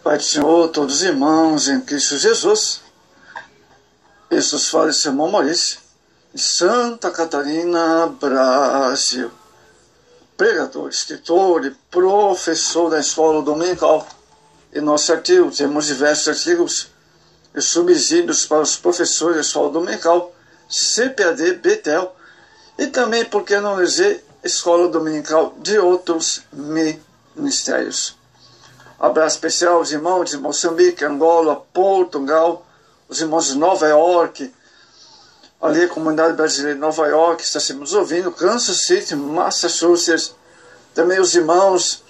Pai do Senhor, todos os irmãos em Cristo Jesus. Isso fala esse irmão Maurício, de Santa Catarina, Brasil. Pregador, escritor e professor da escola dominical. Em nosso artigo, temos diversos artigos e subsídios para os professores da escola dominical, CPAD, Betel, e também, por que não dizer, escola dominical de outros ministérios. Abraço especial aos irmãos de Moçambique, Angola, Portugal, os irmãos de Nova York, ali a comunidade brasileira de Nova York está se nos ouvindo, Kansas City, Massachusetts, também os irmãos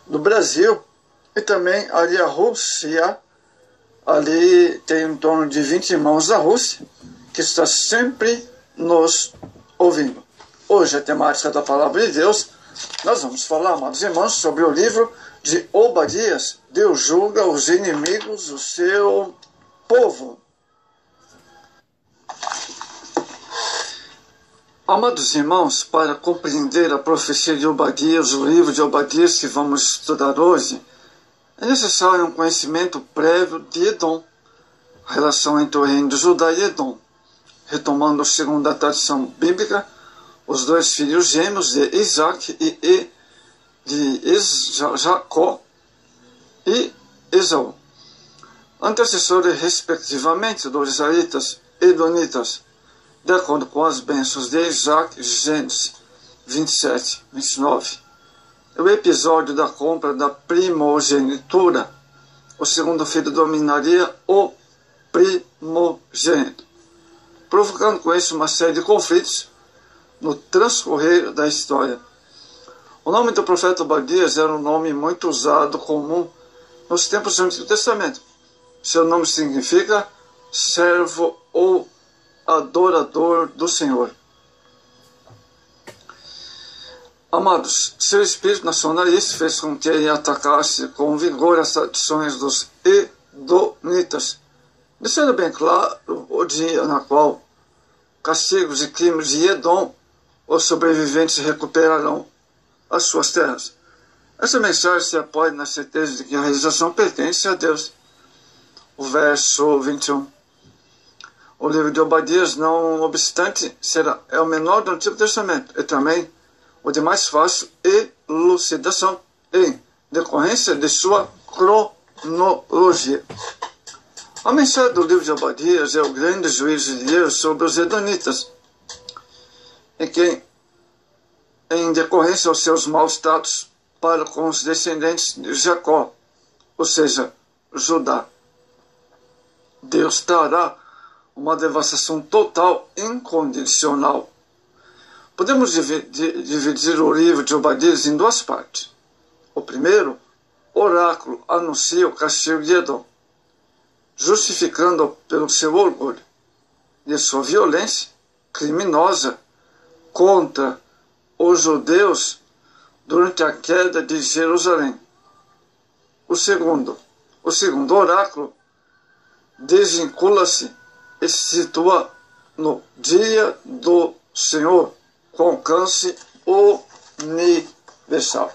do Brasil e também ali a Rússia, ali tem em torno de 20 irmãos da Rússia que está sempre nos ouvindo. Hoje a temática da Palavra de Deus, nós vamos falar, amados irmãos, sobre o livro de Obadias. Deus julga os inimigos do seu povo. Amados irmãos, para compreender a profecia de Obadias, o livro de Obadias que vamos estudar hoje, é necessário um conhecimento prévio de Edom, a relação entre o reino de Judá e Edom. Retomando segundo a tradição bíblica, os dois filhos gêmeos de Isaac e de Jacó e Esaú, antecessores respectivamente dos israelitas e edonitas, de acordo com as bênçãos de Isaac, Gênesis 27, 29. O episódio da compra da primogenitura, o segundo filho dominaria o primogênito, provocando com isso uma série de conflitos no transcorrer da história. O nome do profeta Obadias era um nome muito usado, comum, nos tempos do Antigo Testamento. Seu nome significa servo ou adorador do Senhor. Amados, seu espírito nacionalista fez com que ele atacasse com vigor as tradições dos edonitas, deixando bem claro o dia na qual castigos e crimes de Edom, os sobreviventes recuperarão as suas terras. Essa mensagem se apoia na certeza de que a realização pertence a Deus. O verso 21. O livro de Obadias, não obstante, é o menor do Antigo Testamento e também o de mais fácil elucidação em decorrência de sua cronologia. A mensagem do livro de Obadias é o grande juízo de Deus sobre os edonitas, em decorrência aos seus maus tratos para com os descendentes de Jacó, ou seja, Judá. Deus trará uma devastação total, incondicional. Podemos dividir o livro de Obadias em duas partes. O primeiro, oráculo anuncia o castigo de Edom, justificando pelo seu orgulho e sua violência criminosa contra os judeus durante a queda de Jerusalém. O segundo oráculo desvincula-se e se situa no dia do Senhor, com alcance universal.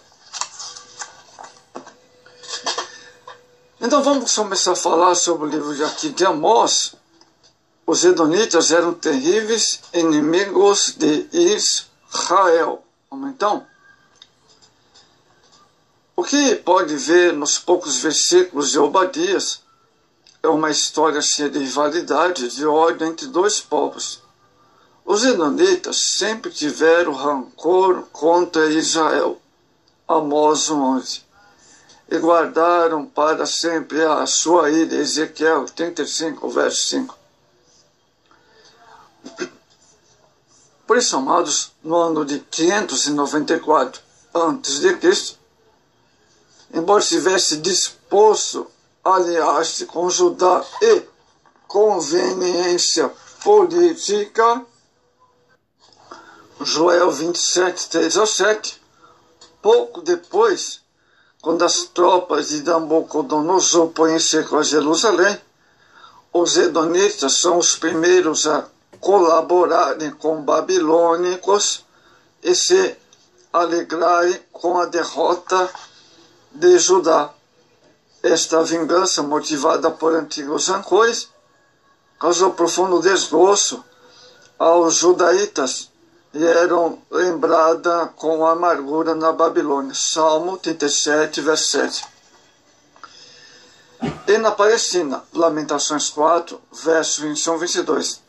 Então vamos começar a falar sobre o livro aqui de Amós. Os edonitas eram terríveis inimigos de Israel. Vamos então? O que pode ver nos poucos versículos de Obadias é uma história cheia de rivalidade e de ódio entre dois povos. Os edonitas sempre tiveram rancor contra Israel, Amós 11, e guardaram para sempre a sua ira, Ezequiel 35, verso 5. Por isso, amados, no ano de 594 a.C., embora estivesse disposto a aliar-se com Judá e conveniência política, Joel 27, 3-7, pouco depois, quando as tropas de Nabucodonosor põem cerco a Jerusalém, os edonitas são os primeiros a colaborarem com babilônicos e se alegrarem com a derrota de Judá. Esta vingança, motivada por antigos rancores, causou profundo desgosto aos judaítas e eram lembrada com amargura na Babilônia. Salmo 37, verso 7. E na Palestina, Lamentações 4, versos 21 e 22.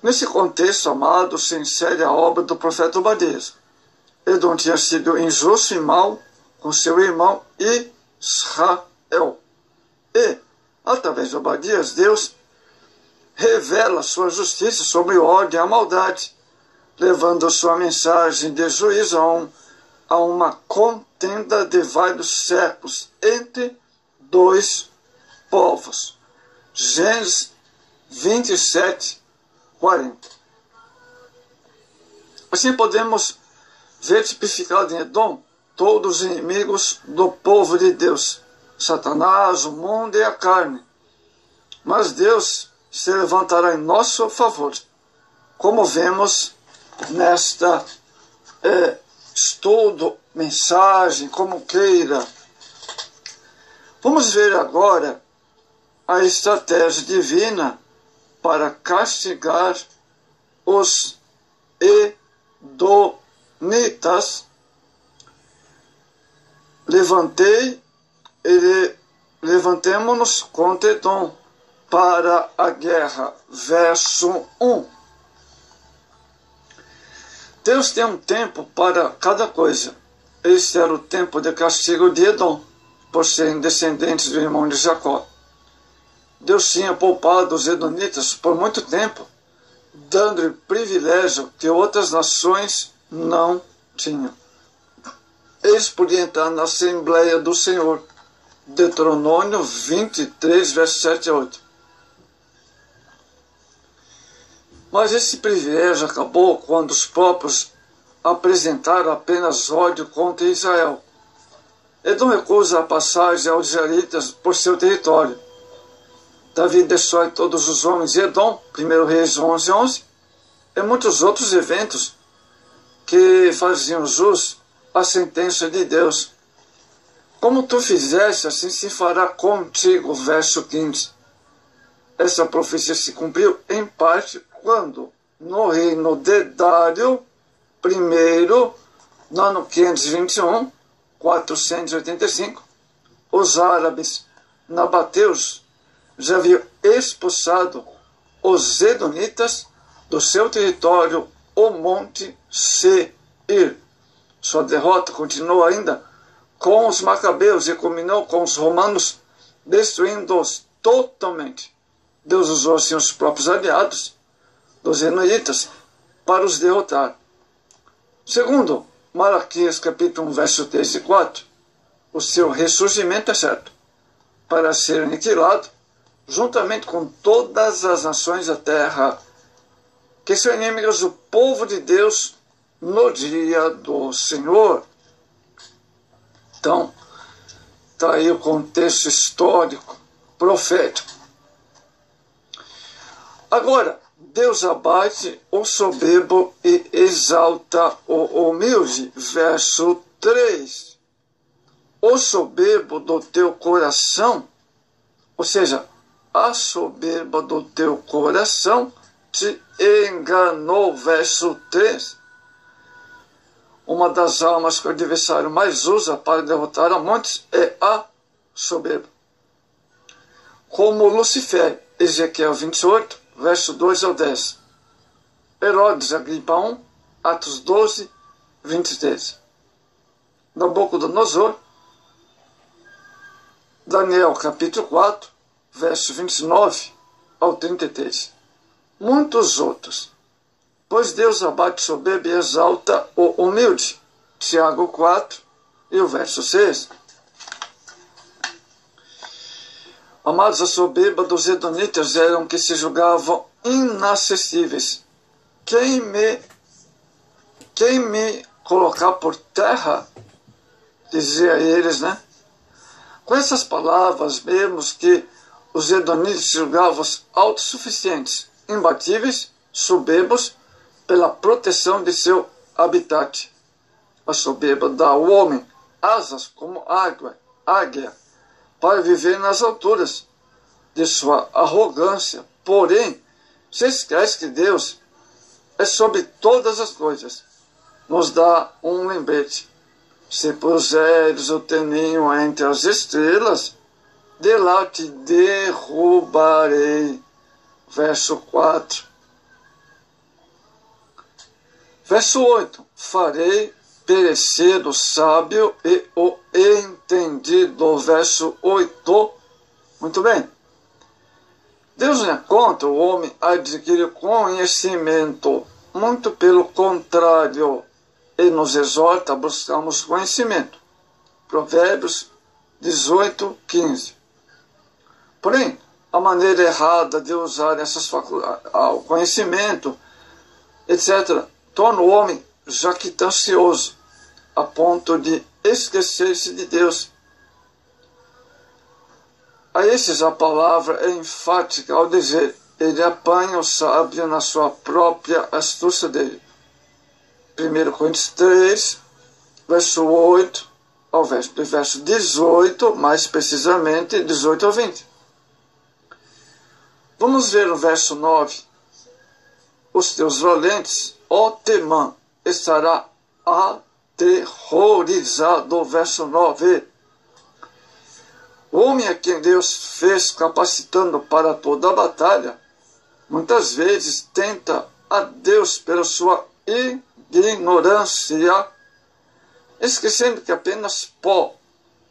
Nesse contexto, amado, se insere a obra do profeta Obadias. Edom tinha sido injusto e mau com seu irmão Israel. E, através de Obadias, Deus revela sua justiça sobre o ódio e a maldade, levando sua mensagem de juízo a uma contenda de vários séculos entre dois povos. Gênesis 27, 40. Assim podemos ver tipificado em Edom todos os inimigos do povo de Deus, Satanás, o mundo e a carne. Mas Deus se levantará em nosso favor, como vemos nesta estudo, mensagem, como queira. Vamos ver agora a estratégia divina para castigar os edomitas. Levantemo-nos contra Edom para a guerra. Verso 1. Deus tem um tempo para cada coisa. Este era o tempo de castigo de Edom, por serem descendentes do irmão de Jacó. Deus tinha poupado os edomitas por muito tempo, dando-lhe privilégio que outras nações não tinham. Eles podiam entrar na Assembleia do Senhor. Deuteronômio 23, versos 7 a 8. Mas esse privilégio acabou quando os próprios apresentaram apenas ódio contra Israel. Edom recusa a passagem aos israelitas por seu território. Davi destrói todos os homens de Edom, 1 Reis 11, 11, e muitos outros eventos que faziam jus à sentença de Deus. Como tu fizeste, assim se fará contigo. Verso 15. Essa profecia se cumpriu em parte quando, no reino de Dário I, no ano 521, 485, os árabes nabateus já haviam expulsado os edomitas do seu território, o Monte Seir. Sua derrota continuou ainda com os macabeus e culminou com os romanos, destruindo-os totalmente. Deus usou assim os próprios aliados dos edomitas para os derrotar. Segundo Malaquias capítulo 1, verso 3 e 4, o seu ressurgimento é certo, para ser aniquilado, juntamente com todas as nações da terra, que são inimigas do povo de Deus no dia do Senhor. Então, está aí o contexto histórico, profético. Agora, Deus abate o soberbo e exalta o humilde. Verso 3. O soberbo do teu coração, ou seja, a soberba do teu coração te enganou. Verso 3. Uma das armas que o adversário mais usa para derrotar a muitos é a soberba. Como Lucifer, Ezequiel 28, verso 2 ao 10. Herodes Agripa 1, Atos 12, 23. Nabucodonosor, Daniel capítulo 4, verso 29 ao 33. Muitos outros. Pois Deus abate soberbo e exalta o humilde. Tiago 4 e o verso 6. Amados, a soberba dos edomitas eram que se julgavam inacessíveis. Quem me colocar por terra, dizia eles, né? Com essas palavras, vemos que os edomitas se julgavam autossuficientes, imbatíveis, soberbos, pela proteção de seu habitat. A soberba dá ao homem asas como águia, para viver nas alturas de sua arrogância. Porém, se esquece que Deus é sobre todas as coisas. Nos dá um lembrete. Se puseres o teu ninho entre as estrelas, de lá te derrubarei. Verso 4. Verso 8. Farei perecer o sábio e o entendido. Verso 8. Muito bem. Deus não é contra o homem adquirir conhecimento. Muito pelo contrário. Ele nos exorta a buscarmos conhecimento. Provérbios 18, 15. Porém, a maneira errada de usar o conhecimento, etc., torna o homem jactancioso, a ponto de esquecer-se de Deus. A esses a palavra é enfática ao dizer: ele apanha o sábio na sua própria astúcia dele. 1 Coríntios 3, verso 8 ao verso 18, mais precisamente 18 ao 20. Vamos ver o verso 9. Os teus valentes, ó Temã, estará aterrorizado. Verso 9. O homem a quem Deus fez capacitando para toda a batalha, muitas vezes tenta a Deus pela sua ignorância, esquecendo que apenas pó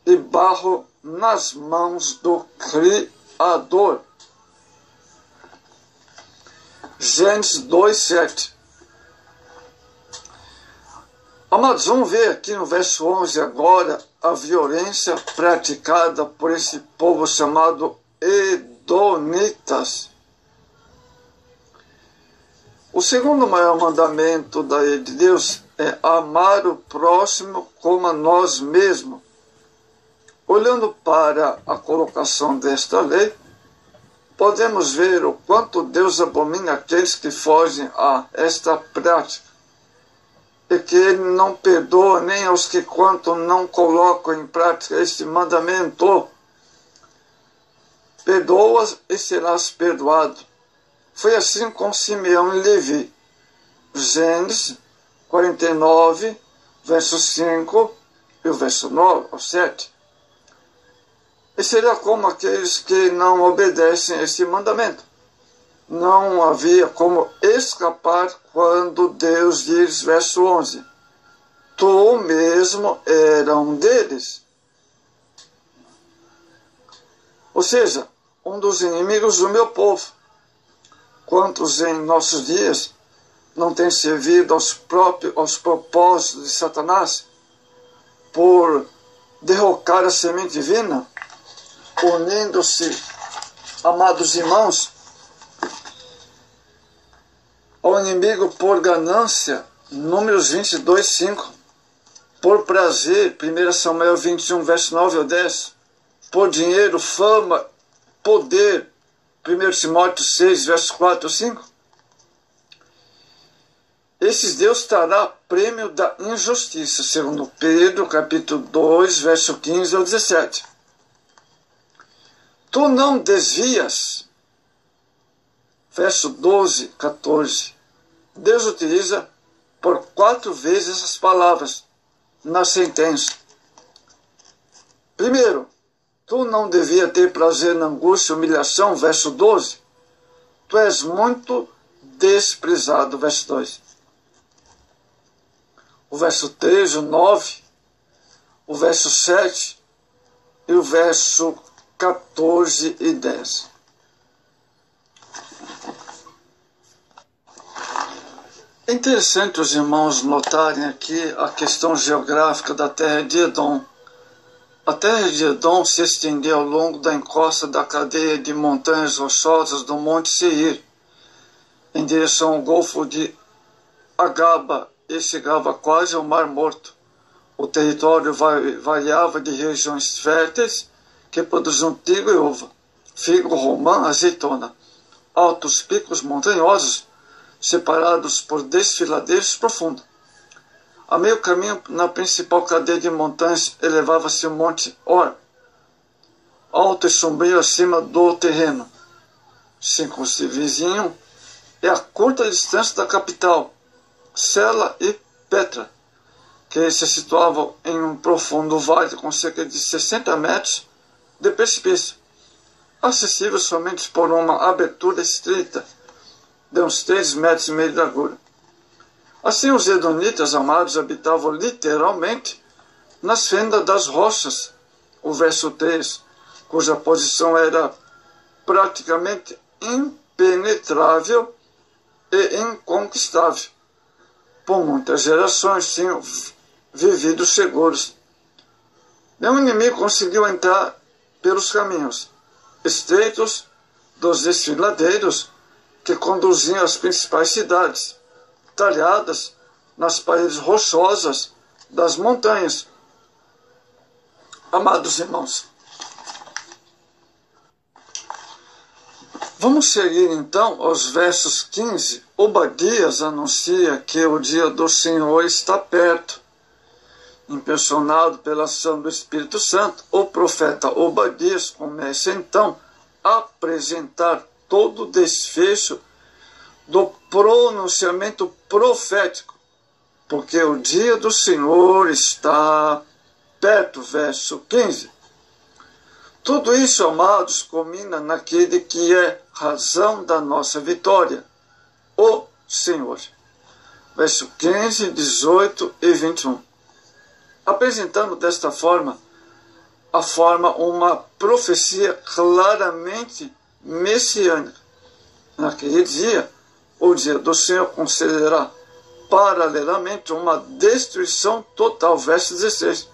e barro nas mãos do Criador. Gênesis 2:7. Amados, vamos ver aqui no verso 11 agora a violência praticada por esse povo chamado Edonitas. O segundo maior mandamento da lei de Deus é amar o próximo como a nós mesmos. Olhando para a colocação desta lei, podemos ver o quanto Deus abomina aqueles que fogem a esta prática, e que Ele não perdoa nem aos que quanto não colocam em prática este mandamento. Perdoa-as e serás perdoado. Foi assim com Simeão e Levi. Gênesis 49, verso 5 e o verso 9 ao 7. E será como aqueles que não obedecem a este mandamento. Não havia como escapar quando Deus diz, verso 11, tu mesmo era um deles. Ou seja, um dos inimigos do meu povo. Quantos em nossos dias não têm servido aos propósitos de Satanás por derrocar a semente divina, unindo-se, amados irmãos, ao inimigo por ganância, Números 22, 5, por prazer, 1 Samuel 21, verso 9 ao 10, por dinheiro, fama, poder, 1 Timóteo 6, verso 4 ao 5. Esses Deus dará prêmio da injustiça, segundo Pedro, capítulo 2, verso 15 ao 17. Tu não desvias, verso 12, 14. Deus utiliza por 4 vezes essas palavras na sentença. Primeiro, tu não devia ter prazer na angústia e humilhação, verso 12. Tu és muito desprezado, verso 2. O verso 3, o 9, o verso 7 e o verso 14 e 10. É interessante os irmãos notarem aqui a questão geográfica da terra de Edom. A terra de Edom se estendia ao longo da encosta da cadeia de montanhas rochosas do Monte Seir, em direção ao Golfo de Agaba, e chegava quase ao Mar Morto. O território variava de regiões férteis que produziam trigo e uva, figo, romã, azeitona, altos picos montanhosos separados por desfiladeiros profundos. A meio caminho, na principal cadeia de montanhas, elevava-se o Monte Or. alto e sombrio acima do terreno. Circunvizinho é a curta distância da capital, Sela e Petra, que se situavam em um profundo vale com cerca de 60 metros de precipício, acessível somente por uma abertura estreita de uns 3,5 metros de largura. Assim, os edonitas amados habitavam literalmente nas fendas das rochas, o verso 3, cuja posição era praticamente impenetrável e inconquistável. Por muitas gerações tinham vivido seguros. Nenhum inimigo conseguiu entrar pelos caminhos estreitos dos desfiladeiros que conduziam às principais cidades, talhadas nas paredes rochosas das montanhas. Amados irmãos, vamos seguir então aos versos 15. Obadias anuncia que o dia do Senhor está perto. Impressionado pela ação do Espírito Santo, o profeta Obadias começa então a apresentar todo o desfecho do pronunciamento profético, porque o dia do Senhor está perto, verso 15. Tudo isso, amados, culmina naquele que é razão da nossa vitória, o Senhor. Verso 15, 18 e 21. Apresentando desta forma, uma profecia claramente messiânica. Naquele dia, o dia do Senhor concederá paralelamente uma destruição total, verso 16.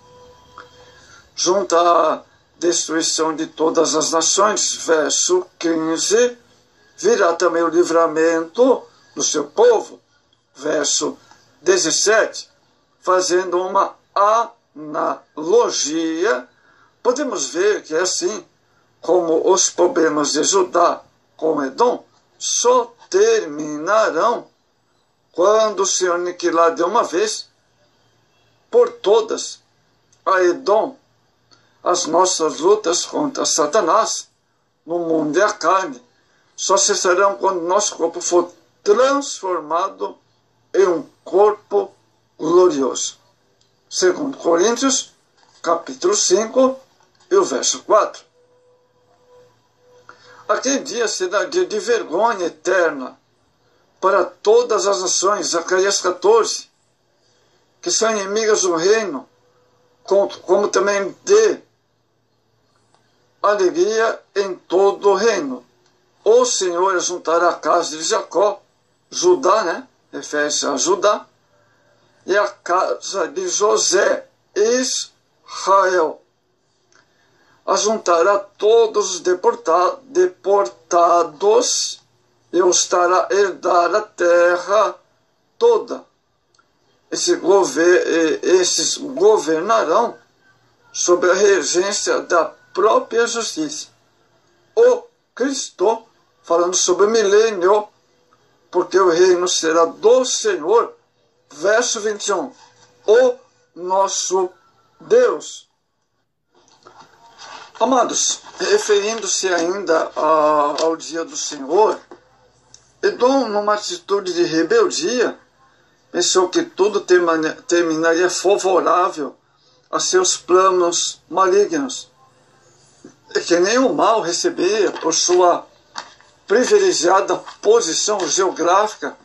Junto à destruição de todas as nações, verso 15, virá também o livramento do seu povo, verso 17, fazendo uma analogia. Podemos ver que é assim como os problemas de Judá com Edom só terminarão quando o Senhor aniquilar de uma vez por todas a Edom. As nossas lutas contra Satanás no mundo e a carne só cessarão quando nosso corpo for transformado em um corpo glorioso. 2 Coríntios, capítulo 5, e o verso 4. Aquele dia será dia de vergonha eterna para todas as nações, Zacarias 14, que são inimigas do reino, como também de alegria em todo o reino. O Senhor juntará a casa de Jacó, Judá, né? Refere-se a Judá, e a casa de José, Israel. Ajuntará todos os deportados e os fará herdar a terra toda. Esses governarão sob a regência da própria justiça. O Cristo, falando sobre o milênio, porque o reino será do Senhor, verso 21, o nosso Deus. Amados, referindo-se ainda ao dia do Senhor, Edom, numa atitude de rebeldia, pensou que tudo terminaria favorável a seus planos malignos, e que nem o mal recebia por sua privilegiada posição geográfica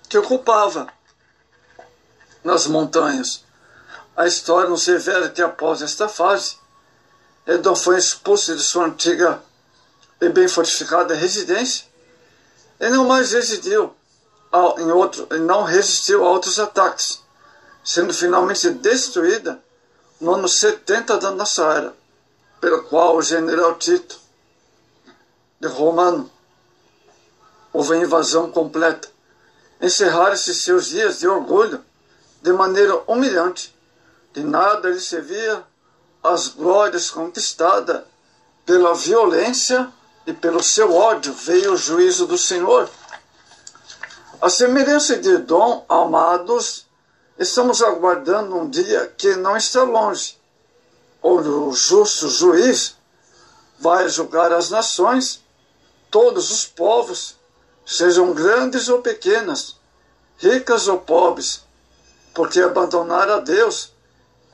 que ocupava nas montanhas. A história nos revela que após esta fase, Edom foi expulso de sua antiga e bem fortificada residência e não mais não resistiu a outros ataques, sendo finalmente destruída no ano 70 da nossa era, pelo qual o general Tito de Romano houve a invasão completa. Encerraram-se seus dias de orgulho de maneira humilhante. De nada lhe servia as glórias conquistadas pela violência e pelo seu ódio. Veio o juízo do Senhor. A semelhança de Edom, amados, estamos aguardando um dia que não está longe, onde o justo juiz vai julgar as nações, todos os povos, sejam grandes ou pequenas, ricas ou pobres, porque abandonaram a Deus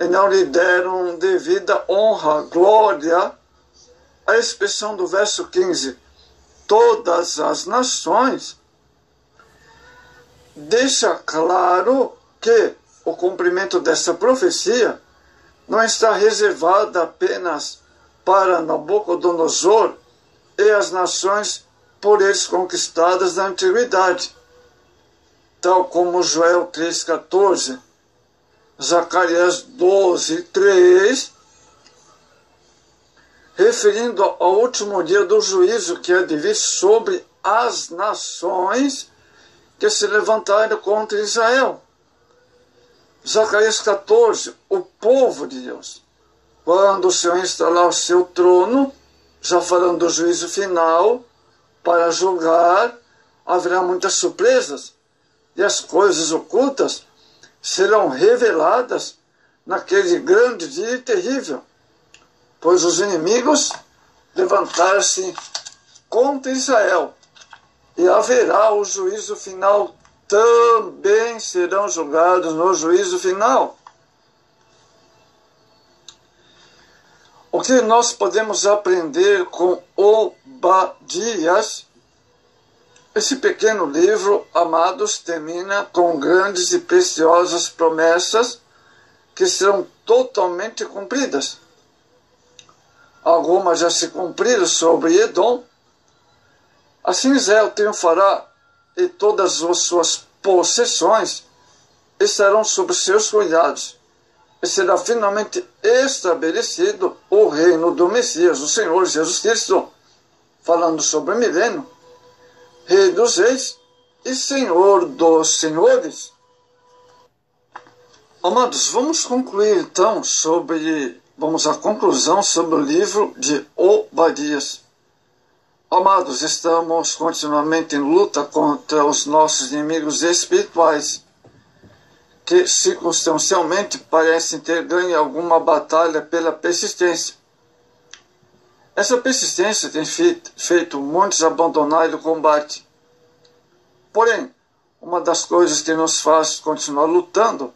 e não lhe deram devida honra, glória. A expressão do verso 15, todas as nações, deixa claro que o cumprimento dessa profecia não está reservada apenas para Nabucodonosor e as nações por eles conquistadas na antiguidade, tal como Joel 3,14, Zacarias 12,3, referindo ao último dia do juízo que há de vir sobre as nações que se levantaram contra Israel. Zacarias 14, o povo de Deus. Quando o Senhor instalar o seu trono, já falando do juízo final, para julgar, haverá muitas surpresas, e as coisas ocultas serão reveladas naquele grande dia terrível, pois os inimigos levantaram-se contra Israel, e haverá o juízo final, também serão julgados no juízo final. O que nós podemos aprender com Obadias? Esse pequeno livro, amados, termina com grandes e preciosas promessas que serão totalmente cumpridas. Algumas já se cumpriram sobre Edom. Assim Israel triunfará e todas as suas possessões estarão sob seus cuidados. E será finalmente estabelecido o reino do Messias, o Senhor Jesus Cristo, falando sobre o milênio, Rei dos Reis e Senhor dos Senhores. Amados, vamos concluir então vamos à conclusão sobre o livro de Obadias. Amados, estamos continuamente em luta contra os nossos inimigos espirituais, que circunstancialmente parecem ter ganho alguma batalha pela persistência. Essa persistência tem feito muitos abandonarem o combate. Porém, uma das coisas que nos faz continuar lutando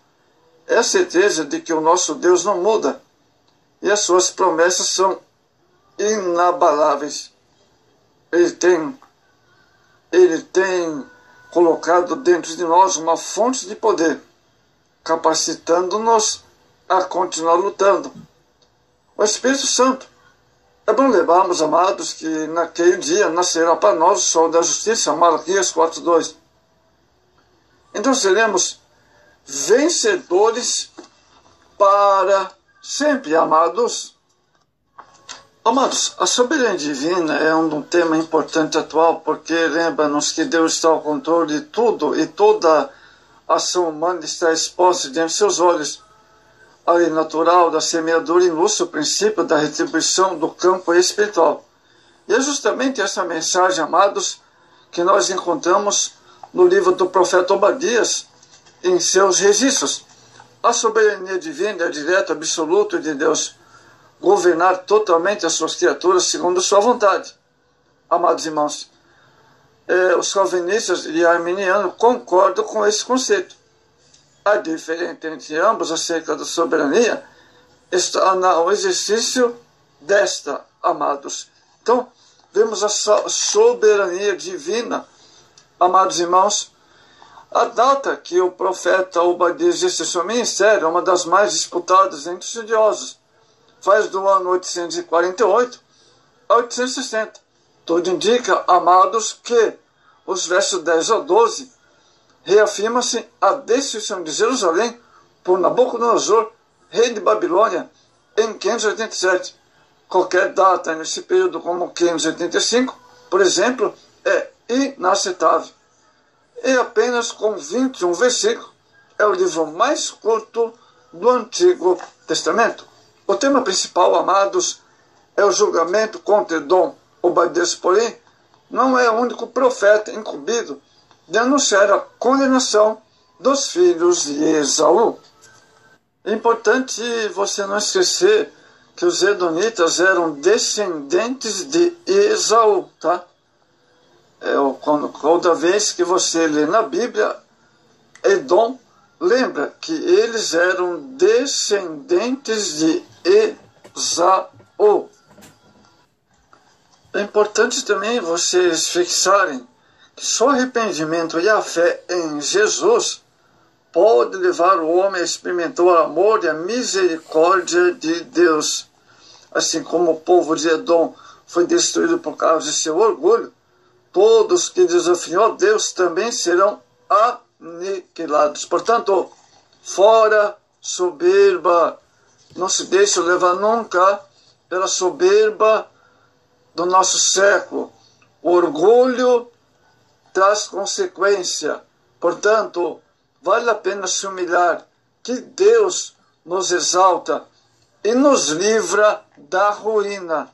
é a certeza de que o nosso Deus não muda e as suas promessas são inabaláveis. Ele tem colocado dentro de nós uma fonte de poder, capacitando-nos a continuar lutando. O Espírito Santo. É bom lembrarmos, amados, que naquele dia nascerá para nós o sol da justiça, Malaquias 4:2. Então seremos vencedores para sempre, amados. Amados, a soberania divina é um tema importante atual, porque lembra-nos que Deus está ao controle de tudo e toda ação humana está exposta diante de seus olhos. A lei natural da semeadura ilustra o princípio da retribuição do campo espiritual. E é justamente essa mensagem, amados, que nós encontramos no livro do profeta Obadias, em seus registros. A soberania divina é o direito absoluto de Deus governar totalmente as suas criaturas segundo sua vontade. Amados irmãos, os calvinistas e arminianos concordam com esse conceito. A diferença entre ambos acerca da soberania está no exercício desta, amados. Então, vemos a soberania divina, amados irmãos. A data que o profeta Obadias exerceu seu ministério é uma das mais disputadas entre os estudiosos. Faz do ano 848 a 860. Tudo indica, amados, que os versos 10 a 12 reafirma-se a destruição de Jerusalém por Nabucodonosor, rei de Babilônia, em 587. Qualquer data nesse período, como 585, por exemplo, é inaceitável. E apenas com 21 versículos é o livro mais curto do Antigo Testamento. O tema principal, amados, é o julgamento contra Edom. Obadias, porém, não é o único profeta incumbido de anunciar a condenação dos filhos de Esaú. É importante você não esquecer que os edonitas eram descendentes de Esaú, tá? Toda vez que você lê na Bíblia, Edom, lembra que eles eram descendentes de Esaú. É importante também vocês fixarem que só arrependimento e a fé em Jesus pode levar o homem a experimentar o amor e a misericórdia de Deus. Assim como o povo de Edom foi destruído por causa de seu orgulho, todos que desafiam Deus também serão aniquilados. Portanto, fora soberba. Não se deixe levar nunca pela soberba do nosso século. O orgulho traz consequência. Portanto, vale a pena se humilhar, que Deus nos exalta e nos livra da ruína.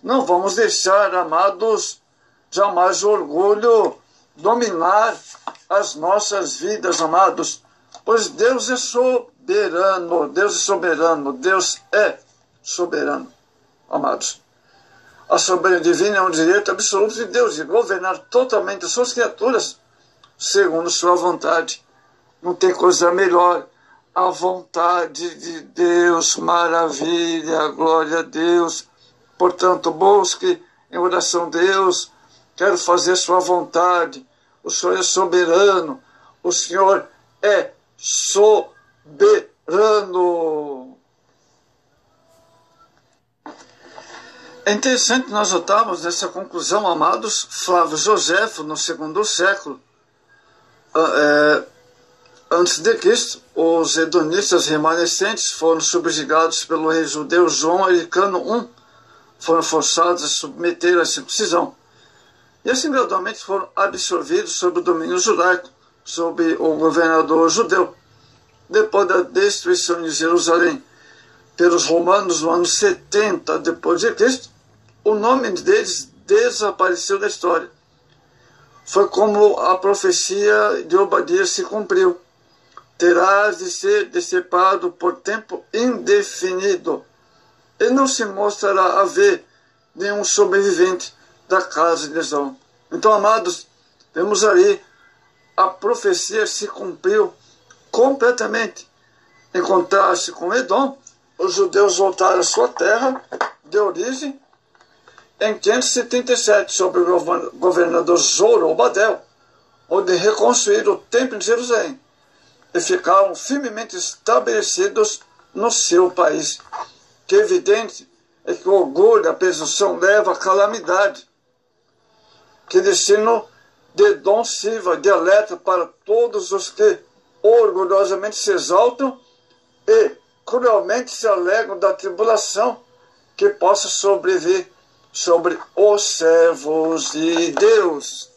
Não vamos deixar, amados, jamais o orgulho dominar as nossas vidas, amados, pois Deus é soberano, Deus é soberano, Deus é soberano, amados. A soberania divina é um direito absoluto de Deus de governar totalmente as suas criaturas segundo sua vontade. Não tem coisa melhor. A vontade de Deus, maravilha, glória a Deus. Portanto, busque em oração Deus. Quero fazer sua vontade. O Senhor é soberano. O Senhor é soberano. É interessante nós notarmos nessa conclusão, amados, Flávio Joséfo, no segundo século, antes de Cristo, os edonistas remanescentes foram subjugados pelo rei judeu João Ericano I, foram forçados a submeter a circuncisão, e assim gradualmente foram absorvidos sob o domínio judaico, sob o governador judeu. Depois da destruição de Jerusalém pelos romanos no ano 70 depois de Cristo, o nome deles desapareceu da história. Foi como a profecia de Obadias se cumpriu. Terás de ser decepado por tempo indefinido, e não se mostrará haver nenhum sobrevivente da casa de Esaú. Então, amados, vemos aí, a profecia se cumpriu completamente. Em contraste com Edom, os judeus voltaram à sua terra de origem em 577, sob o governador Zorobabel, onde reconstruíram o templo de Jerusalém e ficaram firmemente estabelecidos no seu país. Que é evidente é que o orgulho, a presunção leva à calamidade. Que destino de Edom sirva de alerta para todos os que orgulhosamente se exaltam e cruelmente se alegram da tribulação que possa sobreviver sobre os servos de Deus.